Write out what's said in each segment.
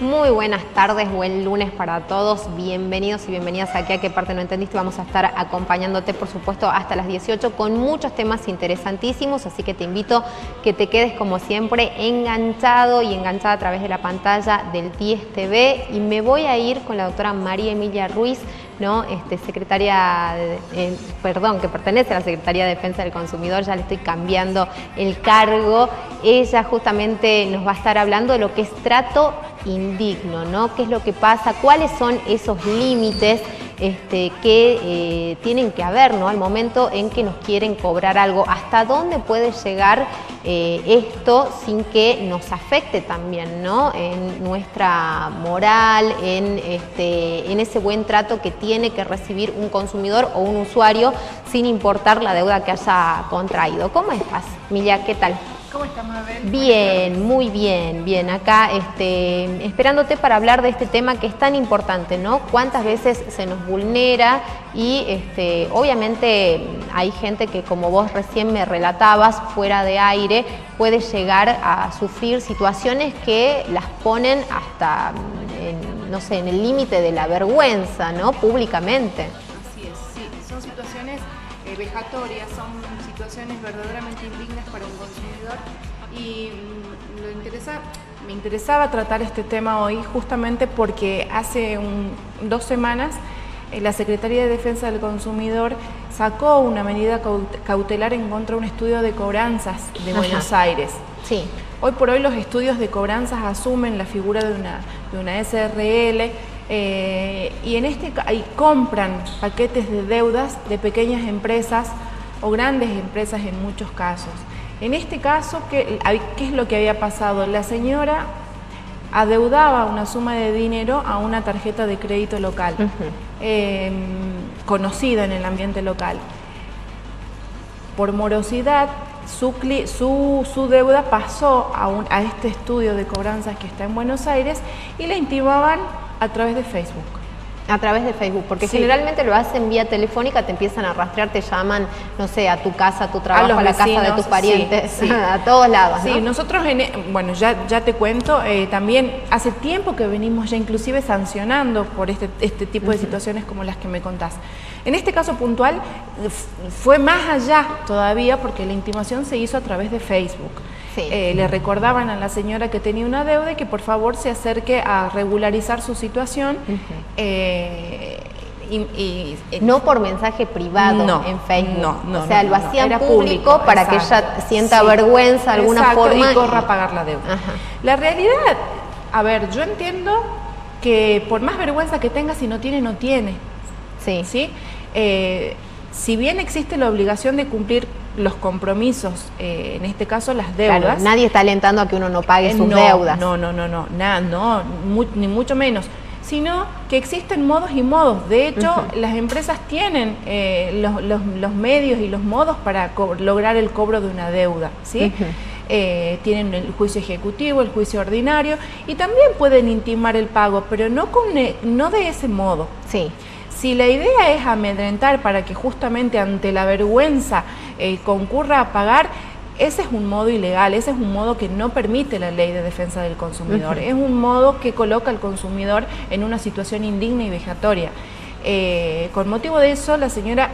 Muy buenas tardes, buen lunes para todos. Bienvenidos y bienvenidas aquí a ¿Qué parte no entendiste? Vamos a estar acompañándote, por supuesto, hasta las 18 con muchos temas interesantísimos, así que te invito que te quedes, como siempre, enganchado y enganchada a través de la pantalla del 10 TV. Y me voy a ir con la doctora María Emilia Ruiz, ¿no? Secretaria, que pertenece a la Secretaría de Defensa del Consumidor. Ya le estoy cambiando el cargo. Ella justamente nos va a estar hablando de lo que es trato indigno, ¿no? ¿Qué es lo que pasa? ¿Cuáles son esos límites que tienen que haber, ¿no? Al momento en que nos quieren cobrar algo? ¿Hasta dónde puede llegar esto sin que nos afecte también, ¿no? En nuestra moral, en ese buen trato que tiene que recibir un consumidor o un usuario sin importar la deuda que haya contraído? ¿Cómo estás, Milia? ¿Qué tal? ¿Cómo estás, Mabel? Bien, muy bien, bien. Acá esperándote para hablar de este tema que es tan importante, ¿no? Cuántas veces se nos vulnera y obviamente hay gente que, como vos recién me relatabas, fuera de aire, puede llegar a sufrir situaciones que las ponen hasta, no sé, en el límite de la vergüenza, ¿no? Públicamente. Así es, sí. Son situaciones vejatorias, son situaciones verdaderamente indignas para un consumidor y me interesaba tratar este tema hoy justamente porque hace 2 semanas la Secretaría de Defensa del Consumidor sacó una medida cautelar en contra de un estudio de cobranzas de Buenos Aires. Sí. Hoy por hoy los estudios de cobranzas asumen la figura de una SRL y ahí compran paquetes de deudas de pequeñas empresas o grandes empresas en muchos casos. En este caso, ¿qué es lo que había pasado? La señora adeudaba una suma de dinero a una tarjeta de crédito local, conocida en el ambiente local. Por morosidad, su deuda pasó a este estudio de cobranzas que está en Buenos Aires y la intimaban a través de Facebook. A través de Facebook, porque sí, generalmente lo hacen vía telefónica, te empiezan a rastrear, te llaman, no sé, a tu casa, a tu trabajo, a la casa de tus parientes, sí, a todos lados, ¿no? Sí, nosotros, bueno, ya te cuento, también hace tiempo que venimos ya inclusive sancionando por este tipo de situaciones como las que me contás. En este caso puntual fue más allá todavía porque la intimación se hizo a través de Facebook. Sí. Le recordaban a la señora que tenía una deuda y que por favor se acerque a regularizar su situación. No por mensaje privado en Facebook. No, o sea, lo hacían público para que ella sienta vergüenza de alguna forma. Y corra a pagar la deuda. La realidad, a ver, yo entiendo que por más vergüenza que tenga, si no tiene, no tiene. Sí. ¿Sí? Si bien existe la obligación de cumplir los compromisos, en este caso las deudas. Claro, nadie está alentando a que uno no pague sus deudas. Ni mucho menos. Sino que existen modos y modos. De hecho, las empresas tienen los medios y los modos para lograr el cobro de una deuda, ¿sí? Tienen el juicio ejecutivo, el juicio ordinario y también pueden intimar el pago, pero no de ese modo. Sí. Si la idea es amedrentar para que justamente ante la vergüenza concurra a pagar, ese es un modo ilegal, ese es un modo que no permite la Ley de Defensa del Consumidor. Es un modo que coloca al consumidor en una situación indigna y vejatoria. Con motivo de eso, la señora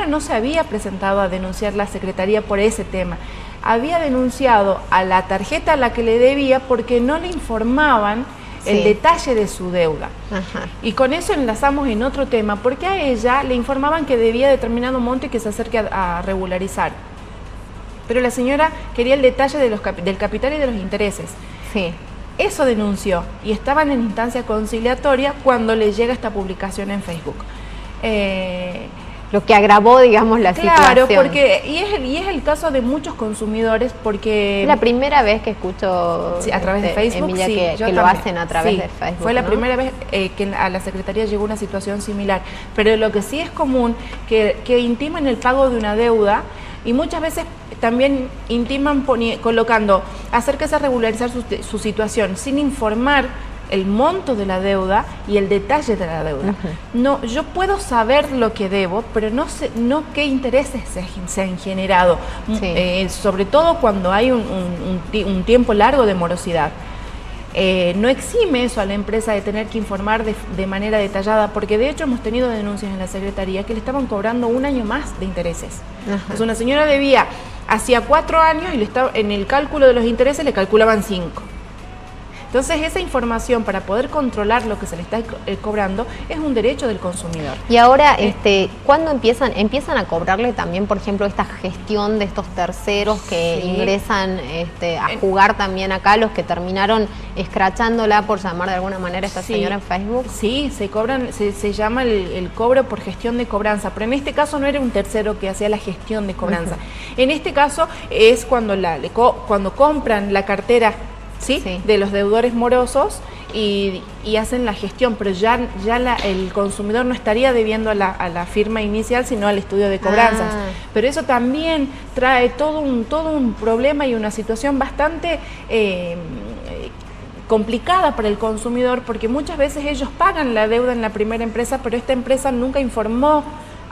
no se había presentado a denunciar la Secretaría por ese tema. Había denunciado a la tarjeta a la que le debía porque no le informaban el detalle de su deuda. Y con eso enlazamos en otro tema, porque a ella le informaban que debía determinado monto y que se acerque a regularizar. Pero la señora quería el detalle del capital y de los intereses. Sí. Eso denunció y estaban en instancia conciliatoria cuando le llega esta publicación en Facebook. Lo que agravó, digamos, la situación. Claro, porque y es el caso de muchos consumidores, porque es la primera vez que escucho a través de Facebook, Emilia, que lo hacen a través de Facebook. Fue la primera vez que a la Secretaría llegó una situación similar. Pero lo que sí es común que intiman el pago de una deuda y muchas veces también intiman colocando acérquese a regularizar su situación sin informar el monto de la deuda y el detalle de la deuda. No, yo puedo saber lo que debo, pero no qué intereses se han generado, sobre todo cuando hay un tiempo largo de morosidad. no exime eso a la empresa de tener que informar de manera detallada, porque de hecho hemos tenido denuncias en la Secretaría que le estaban cobrando 1 año más de intereses. Entonces una señora debía hacía 4 años y en el cálculo de los intereses le calculaban 5. Entonces esa información para poder controlar lo que se le está cobrando es un derecho del consumidor. Y ahora, ¿cuándo empiezan a cobrarle también, por ejemplo, esta gestión de estos terceros que ingresan a jugar también acá, los que terminaron escrachándola, por llamar de alguna manera a esta señora en Facebook? Sí, se llama el cobro por gestión de cobranza, pero en este caso no era un tercero que hacía la gestión de cobranza. En este caso es cuando compran la cartera, ¿sí? De los deudores morosos y hacen la gestión, pero ya el consumidor no estaría debiendo a la firma inicial, sino al estudio de cobranzas. Pero eso también trae todo un problema y una situación bastante complicada para el consumidor, porque muchas veces ellos pagan la deuda en la primera empresa, pero esta empresa nunca informó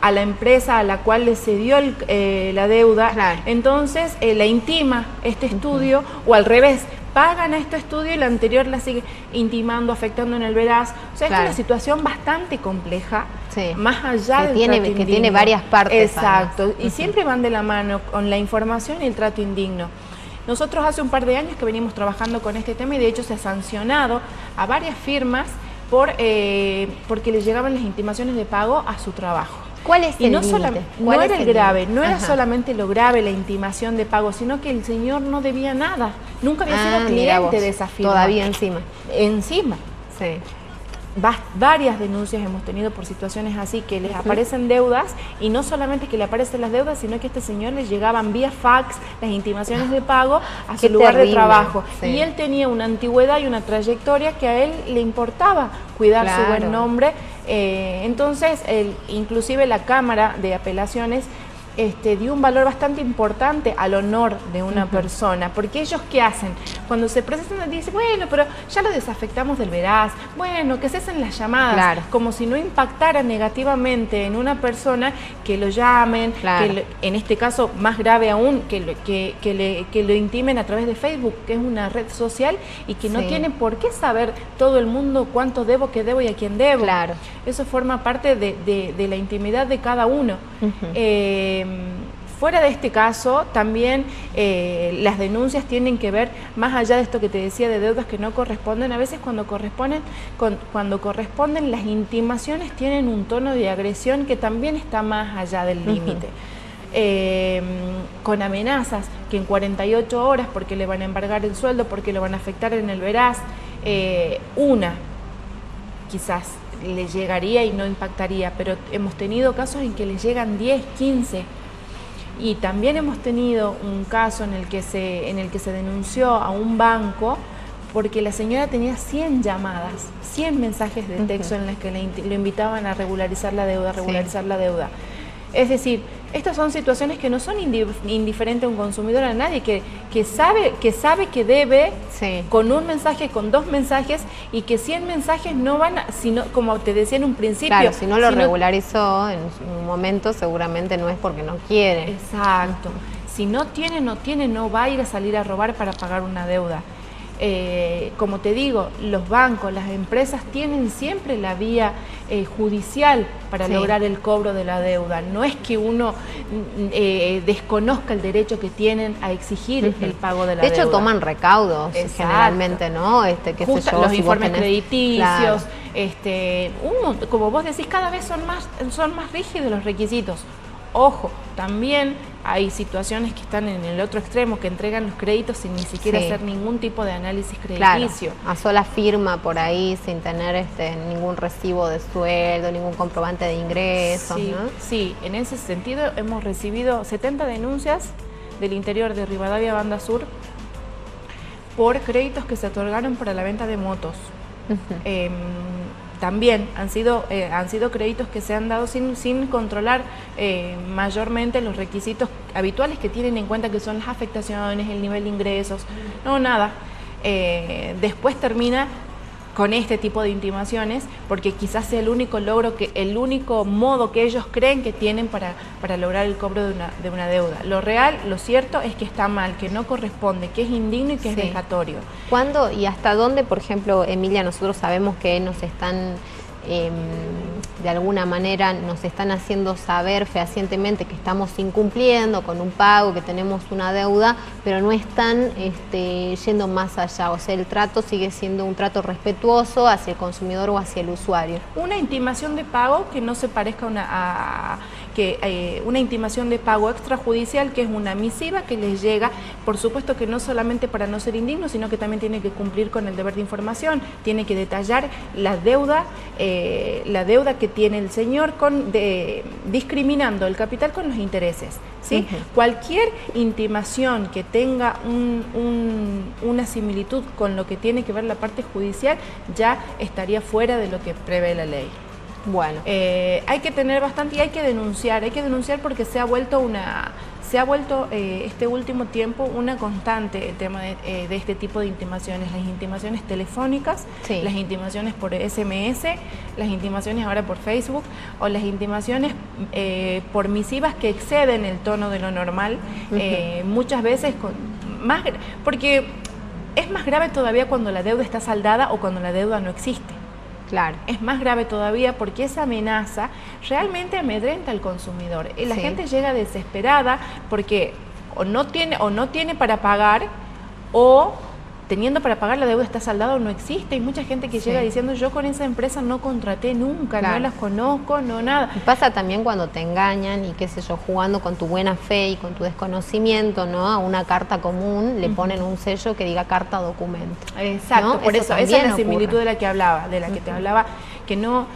a la empresa a la cual le cedió la deuda. Entonces la intima este estudio, o al revés, pagan a este estudio y la anterior la sigue intimando, afectando en el veraz. O sea, es una situación bastante compleja, más allá que tiene varias partes. Exacto, además. Y siempre van de la mano con la información y el trato indigno. Nosotros hace un par de años que venimos trabajando con este tema y de hecho se ha sancionado a varias firmas porque les llegaban las intimaciones de pago a su trabajo. ¿Cuál es el límite? No era el grave, no era solamente lo grave la intimación de pago, sino que el señor no debía nada. Nunca había sido cliente de esa firma. Todavía encima. Encima. Sí. Varias denuncias hemos tenido por situaciones así, que les aparecen deudas, y no solamente que le aparecen las deudas, sino que a este señor le llegaban vía fax las intimaciones de pago a su lugar de trabajo. Y él tenía una antigüedad y una trayectoria que a él le importaba cuidar su buen nombre. Entonces, inclusive la Cámara de Apelaciones dio un valor bastante importante al honor de una persona, porque ellos ¿qué hacen? Cuando se presentan dicen, bueno, pero ya lo desafectamos del veraz, bueno, que cesen las llamadas, como si no impactara negativamente en una persona que lo llamen, que en este caso más grave aún, que lo intimen a través de Facebook, que es una red social y que no tiene por qué saber todo el mundo cuánto debo, qué debo y a quién debo. Eso forma parte de la intimidad de cada uno. Fuera de este caso, también las denuncias tienen que ver, más allá de esto que te decía de deudas que no corresponden, a veces cuando corresponden las intimaciones tienen un tono de agresión que también está más allá del límite. Con amenazas que en 48 horas, porque le van a embargar el sueldo, porque lo van a afectar en el veraz, quizás le llegaría y no impactaría, pero hemos tenido casos en que le llegan 10, 15, y también hemos tenido un caso en el que se denunció a un banco porque la señora tenía 100 llamadas, 100 mensajes de texto en los que lo invitaban a regularizar la deuda, Es decir, estas son situaciones que no son indiferentes a un consumidor, a nadie, que sabe que debe con un mensaje, con 2 mensajes, y que 100 mensajes no van a, sino, como te decía en un principio. Claro, si no lo regularizó en un momento, seguramente no es porque no quiere. Exacto. Si no tiene, no va a ir a salir a robar para pagar una deuda. Como te digo, los bancos, las empresas tienen siempre la vía judicial para lograr el cobro de la deuda. No es que uno desconozca el derecho que tienen a exigir el pago de la deuda. De hecho, toman recaudos generalmente, ¿no? Los informes crediticios, como vos decís, cada vez son más rígidos los requisitos. Ojo, también hay situaciones que están en el otro extremo, que entregan los créditos sin ni siquiera hacer ningún tipo de análisis crediticio. A sola firma por ahí, sin tener ningún recibo de sueldo, ningún comprobante de ingresos, ¿no? Sí, en ese sentido hemos recibido 70 denuncias del interior de Rivadavia, Banda Sur, por créditos que se otorgaron para la venta de motos. También han sido créditos que se han dado sin controlar mayormente los requisitos habituales que tienen en cuenta, que son las afectaciones, el nivel de ingresos, no, nada. Después termina con este tipo de intimaciones, porque quizás sea el único modo que ellos creen que tienen para lograr el cobro de una deuda. Lo real, lo cierto es que está mal, que no corresponde, que es indigno y que es vejatorio. ¿Cuándo y hasta dónde, por ejemplo, Emilia, nosotros sabemos que nos están de alguna manera nos están haciendo saber fehacientemente que estamos incumpliendo con un pago, que tenemos una deuda, pero no están yendo más allá? O sea, el trato sigue siendo un trato respetuoso hacia el consumidor o hacia el usuario. Una intimación de pago que no se parezca una intimación de pago extrajudicial, que es una misiva que les llega, por supuesto que no solamente para no ser indigno, sino que también tiene que cumplir con el deber de información, tiene que detallar la deuda que tiene el señor discriminando el capital con los intereses, ¿sí? Cualquier intimación que tenga una similitud con lo que tiene que ver la parte judicial ya estaría fuera de lo que prevé la ley. Bueno, hay que tener bastante y hay que denunciar porque se ha vuelto este último tiempo una constante el tema de este tipo de intimaciones, las intimaciones telefónicas, las intimaciones por SMS, las intimaciones ahora por Facebook o las intimaciones por misivas que exceden el tono de lo normal, muchas veces porque es más grave todavía cuando la deuda está saldada o cuando la deuda no existe. Claro. Es más grave todavía porque esa amenaza realmente amedrenta al consumidor. La gente llega desesperada porque o no tiene para pagar, o teniendo para pagar la deuda está saldada o no existe. Hay mucha gente que llega diciendo: yo con esa empresa no contraté nunca, no las conozco, no nada. Y pasa también cuando te engañan y qué sé yo, jugando con tu buena fe y con tu desconocimiento, ¿no? A una carta común le ponen un sello que diga carta documento. Exacto, ¿no? Por eso esa es la similitud de la que hablaba, te hablaba, que no...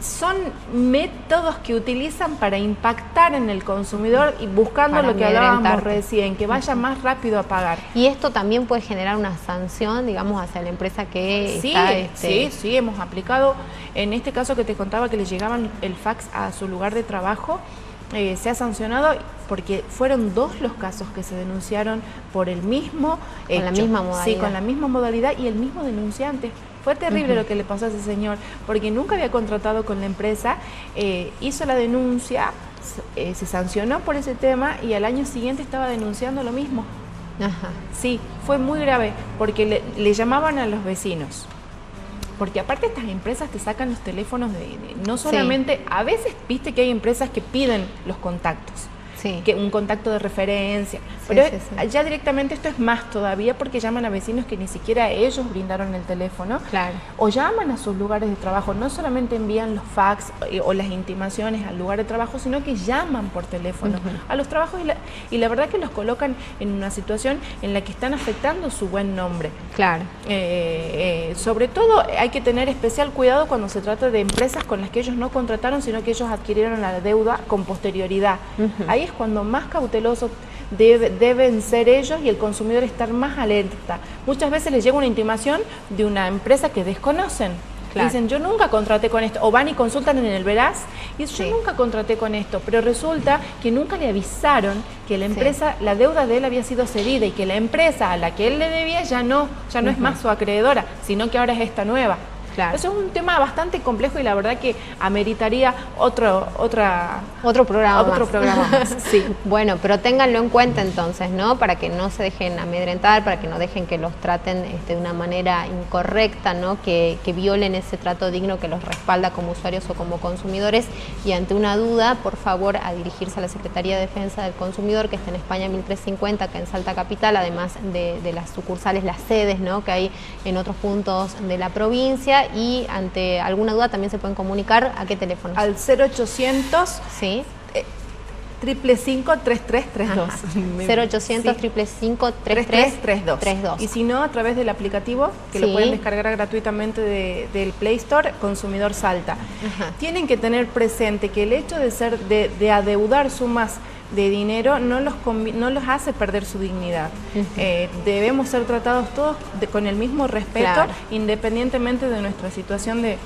son métodos que utilizan para impactar en el consumidor y buscando lo que hablábamos recién, que vaya más rápido a pagar. ¿Y esto también puede generar una sanción, digamos, hacia la empresa que está...? Sí, hemos aplicado, en este caso que te contaba que le llegaban el fax a su lugar de trabajo, se ha sancionado porque fueron 2 los casos que se denunciaron por el mismo hecho. Con la misma modalidad. Sí, con la misma modalidad y el mismo denunciante. Fue terrible lo que le pasó a ese señor, porque nunca había contratado con la empresa, hizo la denuncia, se sancionó por ese tema y al año siguiente estaba denunciando lo mismo. Sí, fue muy grave, porque le llamaban a los vecinos. Porque aparte estas empresas te sacan los teléfonos no solamente, a veces viste que hay empresas que piden los contactos. Que un contacto de referencia, pero ya directamente esto es más todavía, porque llaman a vecinos que ni siquiera ellos brindaron el teléfono, o llaman a sus lugares de trabajo, no solamente envían los fax o las intimaciones al lugar de trabajo, sino que llaman por teléfono a los trabajos y la verdad que los colocan en una situación en la que están afectando su buen nombre. Sobre todo hay que tener especial cuidado cuando se trata de empresas con las que ellos no contrataron, sino que ellos adquirieron la deuda con posterioridad. Ahí es cuando más cautelosos deben ser ellos y el consumidor estar más alerta. Muchas veces les llega una intimación de una empresa que desconocen. Dicen: yo nunca contraté con esto, o van y consultan en el Veraz y dicen: yo nunca contraté con esto, pero resulta que nunca le avisaron que la empresa, la deuda de él había sido cedida y que la empresa a la que él le debía ya no es más su acreedora, sino que ahora es esta nueva. Eso es un tema bastante complejo y la verdad que ameritaría otro programa más. Bueno, pero ténganlo en cuenta entonces, ¿no? Para que no se dejen amedrentar, para que no dejen que los traten de una manera incorrecta, ¿no? Que violen ese trato digno que los respalda como usuarios o como consumidores. Y ante una duda, por favor, a dirigirse a la Secretaría de Defensa del Consumidor, que está en España 1350, que en Salta Capital, además de las sucursales, las sedes, ¿no? Que hay en otros puntos de la provincia. Y ante alguna duda también se pueden comunicar. ¿A qué teléfono? Al 0800 555 3332. 0800 555 3332. Y si no, a través del aplicativo, que lo pueden descargar gratuitamente del Play Store, Consumidor Salta. Tienen que tener presente que el hecho de adeudar sumas de dinero no los hace perder su dignidad. Debemos ser tratados todos con el mismo respeto, independientemente de nuestra situación de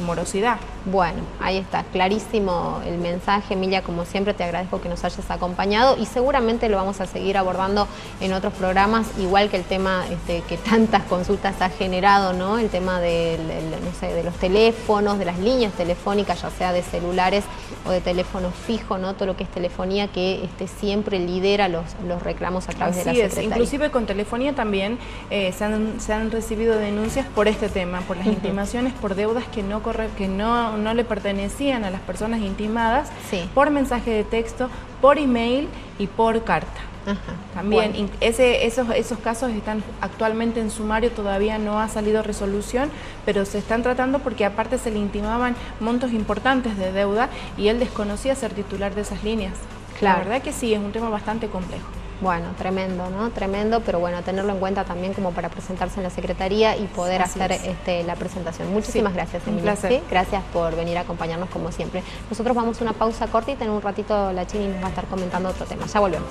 morosidad. Bueno, ahí está, clarísimo el mensaje, Emilia, como siempre te agradezco que nos hayas acompañado y seguramente lo vamos a seguir abordando en otros programas, igual que el tema que tantas consultas ha generado, ¿no? El tema no sé, de los teléfonos, de las líneas telefónicas, ya sea de celulares o de teléfono fijo, ¿no? Todo lo que es telefonía que siempre lidera los reclamos a través de la Secretaría. Inclusive con telefonía también se han recibido denuncias por este tema, por las intimaciones, por deudas que no le pertenecían a las personas intimadas, por mensaje de texto, por email y por carta. También bueno. Esos casos están actualmente en sumario, todavía no ha salido resolución, pero se están tratando porque aparte se le intimaban montos importantes de deuda y él desconocía ser titular de esas líneas. Claro. La verdad que sí, es un tema bastante complejo. Bueno, tremendo, ¿no? Tremendo, pero bueno, tenerlo en cuenta también como para presentarse en la Secretaría y poder hacer la presentación. Muchísimas gracias, Emilia. ¿Sí? Gracias por venir a acompañarnos como siempre. Nosotros vamos a una pausa cortita, en un ratito la Chini nos va a estar comentando otro tema. Ya volvemos.